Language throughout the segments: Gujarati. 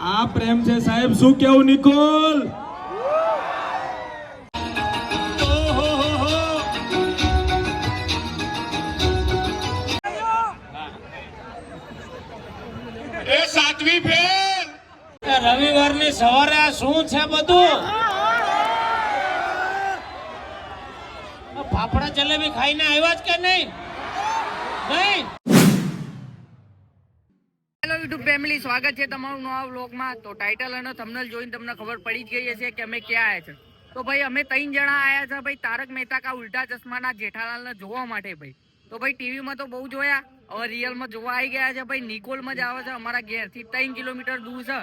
આ પ્રેમ છે સાહેબ, શું કેવું નિકોલ? એ સાતમી ફેર રવિવારની સવારે આ શું છે બધું? ફાફડા જલેબી ખાઈને આવ્યા જ કે નહીં? હેલો યુટ્યુબ ફેમિલી, સ્વાગત છે તમારું નવા વ્લોગમાં. તો ટાઇટલ અને થંબનેલ જોઈને તમને ખબર પડી જ ગઈ હશે કે અમે ક્યાં આવ્યા છે. તો ભાઈ અમે 3 જણા આવ્યા છે ભાઈ તારક મહેતા કા ઉલ્ટા ચશ્માના જેઠાલાલને જોવા માટે. ભાઈ તો ભાઈ ટીવીમાં તો બહુ જોયા, હવે રિયલમાં જોવા આવી ગયા છે. ભાઈ નિકોલમાં જ આવે છે, અમારા ઘેરથી 3 કિલોમીટર દૂર છે.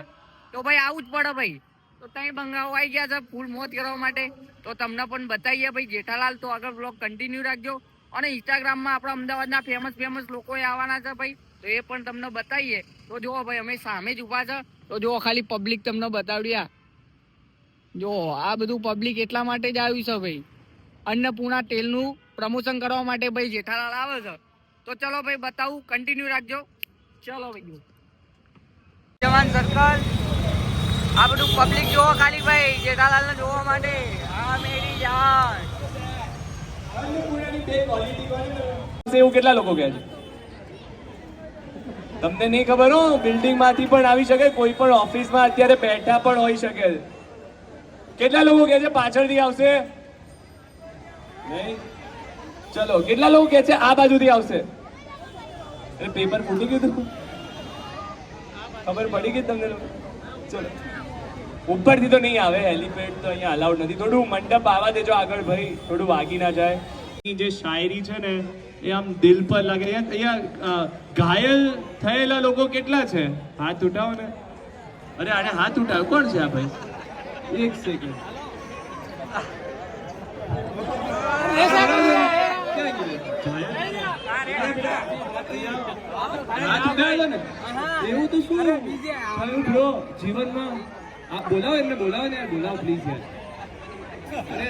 તો ભાઈ આવું જ પડે ભાઈ. તો ત્યાં બંગાળો આવી ગયા છે ફૂલ મોજ કરવા માટે. તો તમને પણ બતાવીએ ભાઈ જેઠાલાલ. તો આગળ વ્લોગ કન્ટિન્યુ રાખજો. અને ઇન્સ્ટાગ્રામમાં આપણા અમદાવાદના ફેમસ લોકોએ આવવાના છે ભાઈ, તો એ પણ તમને બતાવીએ. તો જુઓ ભાઈ અમે સામે જ ઊભા છે. તો જુઓ ખાલી પબ્લિક તમને બતાવ્યા. જો આ બધું પબ્લિક એટલા માટે જ આવ્યું છે ભાઈ, અન્નપૂર્ણા તેલનું પ્રમોશન કરવા માટે ભાઈ જેઠાલાલ આવે છે. તો ચલો ભાઈ બતાવું, કન્ટિન્યુ રાખજો. ચલો ભાઈ જવાન સર્કલ, આ બધું પબ્લિક જોવો ખાલી ભાઈ જેઠાલાલને જોવા માટે. આ મેરી જાન એવું કેટલા લોકો કહે છે? તમને નહીં ખબર હો, બિલ્ડિંગ માંથી પણ આવી શકે, કોઈ પણ ઓફિસમાં અત્યારે બેઠા પણ હોઈ શકે. કેટલા લોકો કહે છે પાછળથી આવશે? નહીં? ચલો, કેટલા લોકો કહે છે આ બાજુથી આવશે? પેપર ફૂટી ગયું હતું, ખબર પડી ગઈ તમને લોકો? ચલો, ઉપરથી તો નહીં આવે, હેલિપેડ તો અહીંયા અલાઉડ નથી. થોડું મંડપ આવવા દેજો આગળ ભાઈ, થોડું વાગી ના જાય. જે શાયરી છે ને એ આમ દિલ પર લાગે. અહીંયા ઘાયલ થયેલા લોકો કેટલા છે? હાથ ઉઠાવો ને. અરે આને હાથ ઉઠાવો. કોણ છે આ ભાઈ? એક સેકન્ડ. હાથ ઉઠાવેલો ને, એવું તો શું થયું બ્રો જીવનમાં? આપ બોલાવો એમને, બોલાવો ને યાર, બોલાવો પ્લીઝ યાર. અરે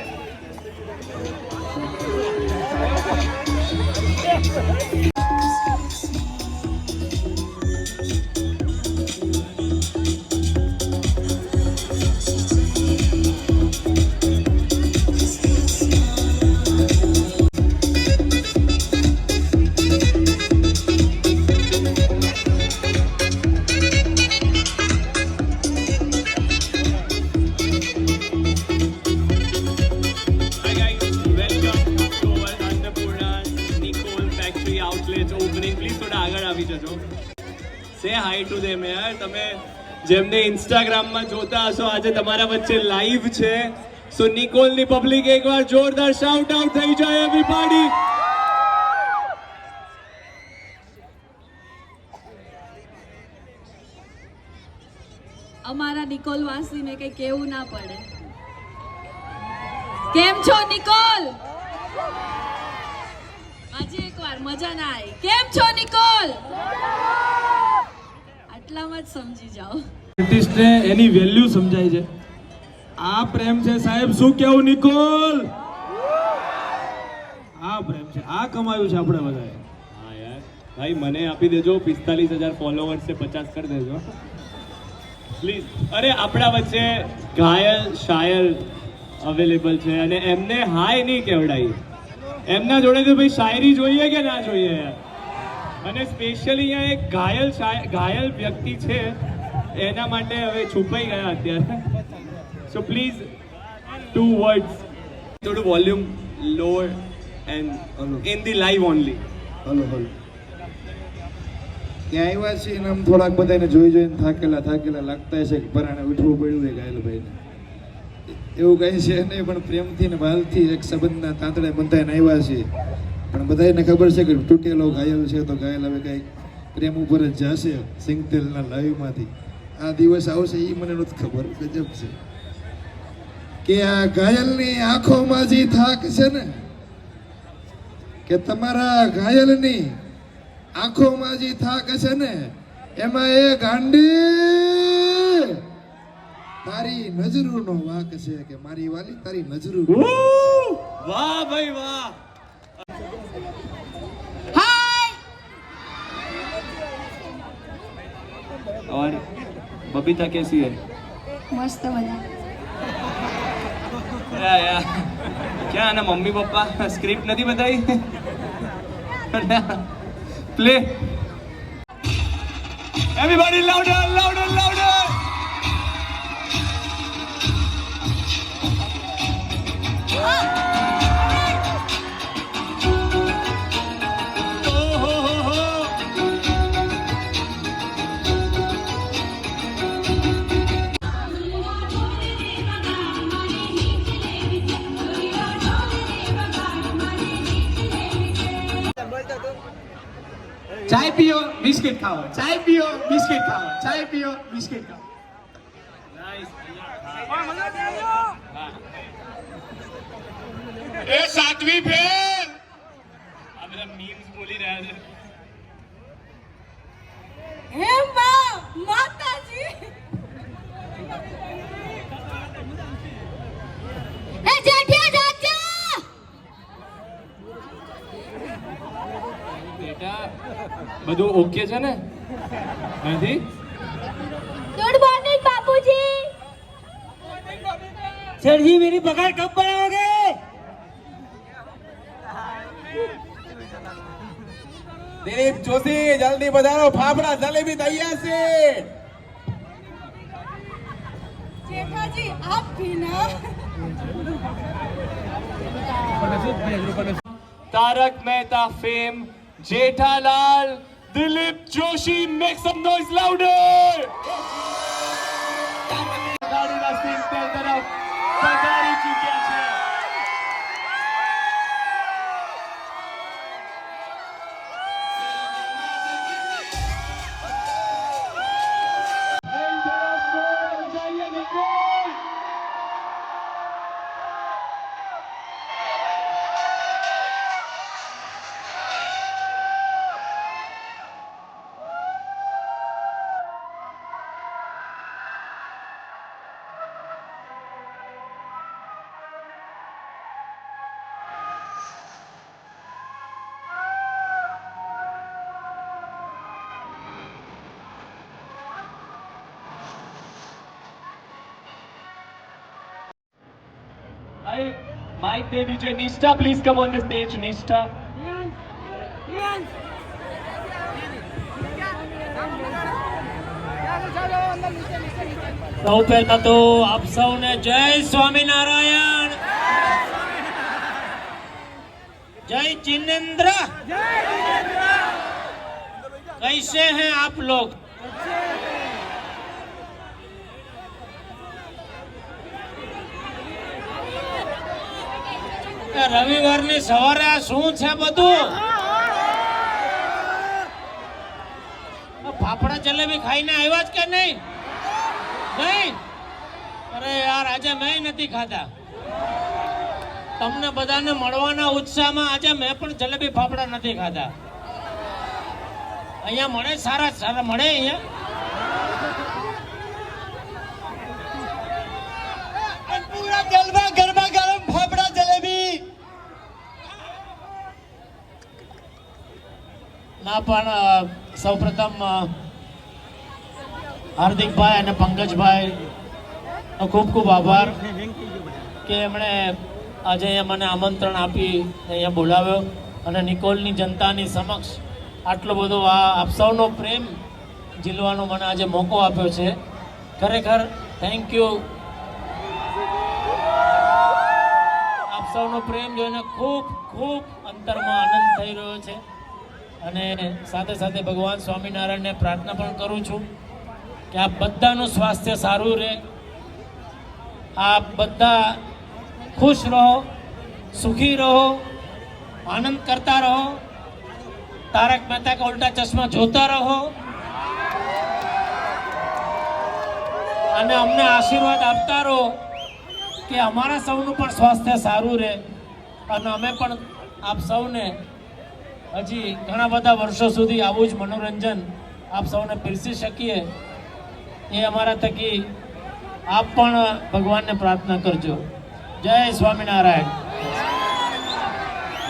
સે હાઈ ટુ ધેમ યાર. તમે જેમને ઇન્સ્ટાગ્રામમાં જોતા હશો, આજે તમારા વચ્ચે લાઈવ છે. સો નિકોલની પબ્લિક એકવાર જોરદાર શાઉટ આઉટ થઈ જાય એવરીબોડી. અમારા નિકોલ વાસીને કઈ કેવું ના પડે. કેમ છો નિકોલ? આજે એકવાર મજા ના આવી. કેમ છો નિકોલ? આટલામાં જ સમજી જાઓ. આર્ટિસ્ટને એની વેલ્યુ સમજાય છે. આ પ્રેમ છે સાહેબ, શું કેવું નિકોલ? આ પ્રેમ છે, આ કમાયું છે આપણે બધાએ. હા યાર ભાઈ, મને આપી દેજો 45,000 ફોલોવર્સ છે, 50 કરી દેજો પ્લીઝ. અરે આપણા વચ્ચે ઘાયલ શાયર અવેલેબલ છે અને એમને હાય નહીં કેવડાવી. એમના જોડે તો ભાઈ શાયરી જોઈએ કે ના જોઈએ યાર. અને સ્પેશિયલી અહીંયા એક ઘાયલ વ્યક્તિ છે, એના માટે હવે છુપાઈ ગયા અત્યારે. સો પ્લીઝ 2 words, થોડું volume lower and in the live only. Hello hello, ત્યાં આવ્યા છીએ ને આમ થોડાક બધાને જોઈને થાકેલા લાગતા હશે કે પરાણે ઉઠવું પડ્યું છે ઘાયલભાઈને. એવું કંઈ છે નહીં, પણ પ્રેમથી ને ભાલથી એક સંબંધના તાંતડે બંધાઈને આવ્યા છીએ. પણ બધાને ખબર છે કે તૂટેલો ઘાયલ છે, તો ઘાયલ હવે કંઈક પ્રેમ ઉપર જ જશે સિંગતેલના લાઈવમાંથી. આ દિવસ આવશે એ મને નથી ખબર. ગજબ છે કે આ ઘાયલની આંખોમાં જે થાક છે ને, કે તમારા ઘાયલની આંખોમાં જે થાક છે ને, એમાં એ ગાંડી તારી નજરોનો વાક છે કે મારી વાલી તારી નજરો. વાહ ભાઈ વાહ. હાય और बबीता कैसी है? મસ્ત બધા यार क्या है ना, मम्मी पापा स्क्रिप्ट नहीं बताई? Play everybody louder louder louder चाय पियो बिस्किट खाओ, चाय पियो बिस्किट खाओ, चाय पियो बिस्किट खाओ. ए सातवी फेल આ બધા મીમ્સ બોલી રહ્યા છે. હે માં માતાજી એ જેઠિયા ચાચા બેટા બધું ઓકે છે ને? નથી? ગુડ મોર્નિંગ બાપુજી सर जी मेरी पगार कब बढ़ाओगे? दिलीप जोशी जल्दी पधारो, फाफड़ा जलेबी तैयार से. जेठाजी आप भी ना Tarak Mehta fame Jethalal Dilip Joshi, make some noise louder. ગાડીના સીટ તે તરફ પધારી ચૂક્યા છે. माइक दे दीजिए. Nishtha please come on the stage. Nishtha સૌ પહેલા તો આપ સૌને જય સ્વામિનારાયણ, જય जिनेंद्र. कैसे हैं आप लोग? રવિવારની સવારે આ શું છે બધું? ફાફડા જલેબી ખાઈને આવ્યા જ કે નહીં? નહીં? અરે યાર આજે મેં નથી ખાધા. તમને બધાને મળવાના ઉત્સાહમાં આજે મેં પણ જલેબી ફાફડા નથી ખાધા. અહીંયા મળે, સારા સારા મળે અહીંયા. પૂરા જલવા ગરબા ગરમ ફાફડા જલેબી ના. પણ સૌપ્રથમ હાર્દિકભાઈ અને પંકજભાઈ ખૂબ ખૂબ આભાર કે એમણે આજે અહીંયા મને આમંત્રણ આપી અહીંયા બોલાવ્યો અને નિકોલની જનતાની સમક્ષ આટલો બધો આપ સૌનો પ્રેમ ઝીલવાનો મને આજે મોકો આપ્યો છે. ખરેખર થેન્ક યુ. આપ સૌનો પ્રેમ જોઈને ખૂબ ખૂબ અંતરમાં આનંદ થઈ રહ્યો છે અને સાથે સાથે ભગવાન સ્વામિનારાયણને પ્રાર્થના પણ કરું છું કે આ બધાનું સ્વાસ્થ્ય સારું રહે, આપ બધા ખુશ રહો, સુખી રહો, આનંદ કરતા રહો, તારક મહેતા કા ઉલ્ટા ચશ્મા જોતા રહો અને અમને આશીર્વાદ આપતા રહો કે અમારા સૌનું પણ સ્વાસ્થ્ય સારું રહે અને અમે પણ આપ સૌને હજી ઘણા બધા વર્ષો સુધી આવું જ મનોરંજન આપ સૌને પીરસી શકીએ એ અમારા થકી આપ પણ ભગવાનને પ્રાર્થના કરજો. જય સ્વામિનારાયણ.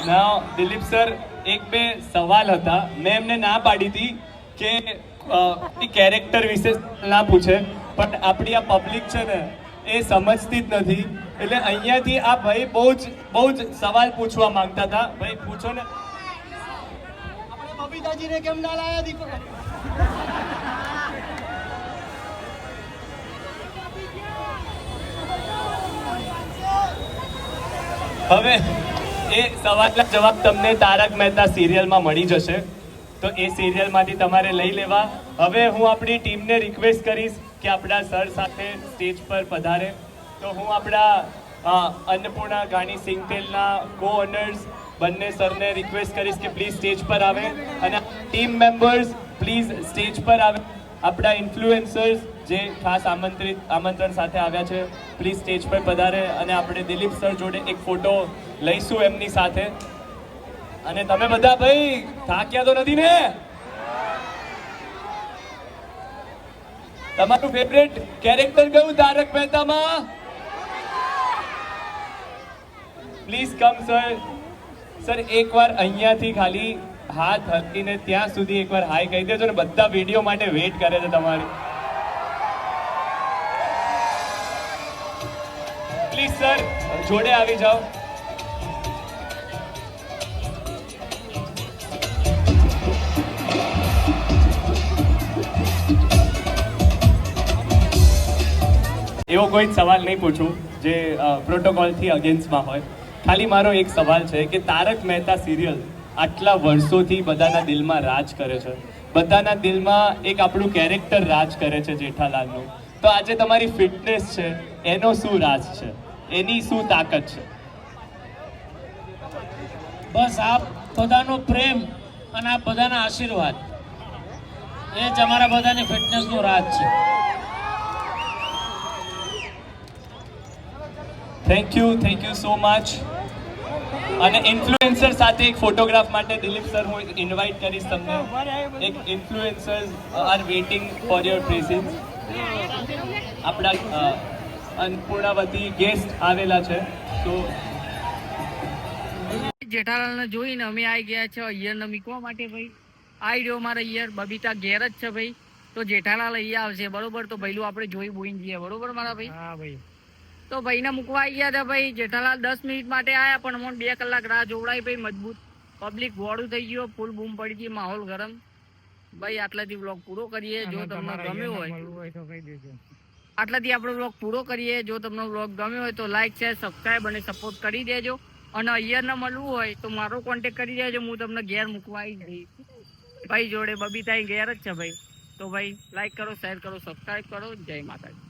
નાउ દિલીપ સર, એક બે સવાલ હતા. મેં એમને ના પાડી હતી કે કેરેક્ટર વિશે ના પૂછે, પણ આપણી આ પબ્લિક છે ને એ સમજતી જ નથી. એટલે અહીંયાથી આ ભાઈ બહુ જ સવાલ પૂછવા માંગતા હતા. ભાઈ પૂછો ને. બબીતાજીને કેમ ના લાયા દીપક? હવે એ સવાલના જવાબ તમને તારક મહેતા સિરિયલમાં મળી જશે, તો એ સિરિયલમાંથી તમારે લઈ લેવા. હવે હું આપણી ટીમને રિક્વેસ્ટ કરીશ કે આપણા સર સાથે સ્ટેજ પર પધારે. તો હું આપણા અન્નપૂર્ણા ગાણી સિંગતેલના કો ઓનર્સ બંને સરને રિક્વેસ્ટ કરીશ કે પ્લીઝ સ્ટેજ પર આવે, અને ટીમ મેમ્બર્સ પ્લીઝ સ્ટેજ પર આવે. આપણા ઇન્ફ્લુએન્સર્સ જે ખાસ આમંત્રણ સાથે આવ્યા છે પ્લીઝ સ્ટેજ પર પધારે, અને આપણે દિલીપ સર જોડે એક ફોટો લઈશું એમની સાથે. અને તમે બધા ભાઈ થાક્યા તો નથી ને? તમારું ફેવરેટ કેરેક્ટર કયું તારક મહેતામાં? Please come sir. સર એકવાર અહીંયાથી ખાલી હાથ હલીને ત્યાં સુધી એકવાર હાય કહી દેજો ને, બધા વિડીયો માટે વેઇટ કરે છે તમારી. પ્લીઝ સર જોડે આવી જાઓ. એવો કોઈ જ સવાલ નહીં પૂછું જે પ્રોટોકોલથી અગેન્સ્ટમાં હોય. ખાલી મારો એક સવાલ છે કે તારક મહેતા સિરિયલ આટલા વર્ષોથી બધાના દિલમાં રાજ કરે છે, બધાના દિલમાં એક આપણું કેરેક્ટર રાજ કરે છે જેઠાલાલનું. તો આજે તમારી ફિટનેસ છે, એનો શું રાજ છે, એની શું તાકાત છે? બસ આપ બધાનો પ્રેમ અને આ બધાના આશીર્વાદ એ જ અમારા બધાની ફિટનેસનો રાજ છે. Thank you so much. અને ઇન્ફ્લુએન્સર સાથે એક ફોટોગ્રાફ માટે દિલીપ સર હું ઇન્વાઇટ કરીશ તમને. એક influencers are waiting for your presence. આપણા અન્નપૂર્ણાવતી ગેસ્ટ આવેલા છે. તો જેઠાલાલને જોઈને અમે આવી ગયા છે ઈયરને મીકવા માટે ભાઈ. આવી રહ્યો મારા ઈયર, બબીતા ઘેર જ છે ભાઈ. તો જેઠાલાલ અહીંયા આવશે બરોબર, તો ભાઈલું આપણે જોઈ બોઈને જઈએ બરોબર મારા ભાઈ. હા ભાઈ. તો ભાઈને મૂકવા આવી ગયા હતા ભાઈ. જેઠાલાલ 10 મિનિટ માટે આવ્યા, પણ અમને 2 કલાક રાહ જોવડાવી ભાઈ. મજબૂત પબ્લિક વોડું થઈ ગયો, ફૂલ બૂમ પડી ગઈ, માહોલ ગરમ ભાઈ. આટલાથી બ્લોગ પૂરો કરીએ. જો તમને ગમ્યો હોય આટલાથી આપણો બ્લોગ પૂરો કરીએ. જો તમને બ્લોગ ગમ્યો હોય તો લાઈક શેર સબસ્ક્રાઈબ અને સપોર્ટ કરી દેજો. અને અહીંયા મળવું હોય તો મારો કોન્ટેક્ટ કરી દેજો, હું તમને ઘેર મૂકવા આવી જઈશ ભાઈ જોડે. બબીતા ઘેર જ છે ભાઈ. તો ભાઈ લાઈક કરો, શેર કરો, સબસ્ક્રાઈબ કરો. જય માતાજી.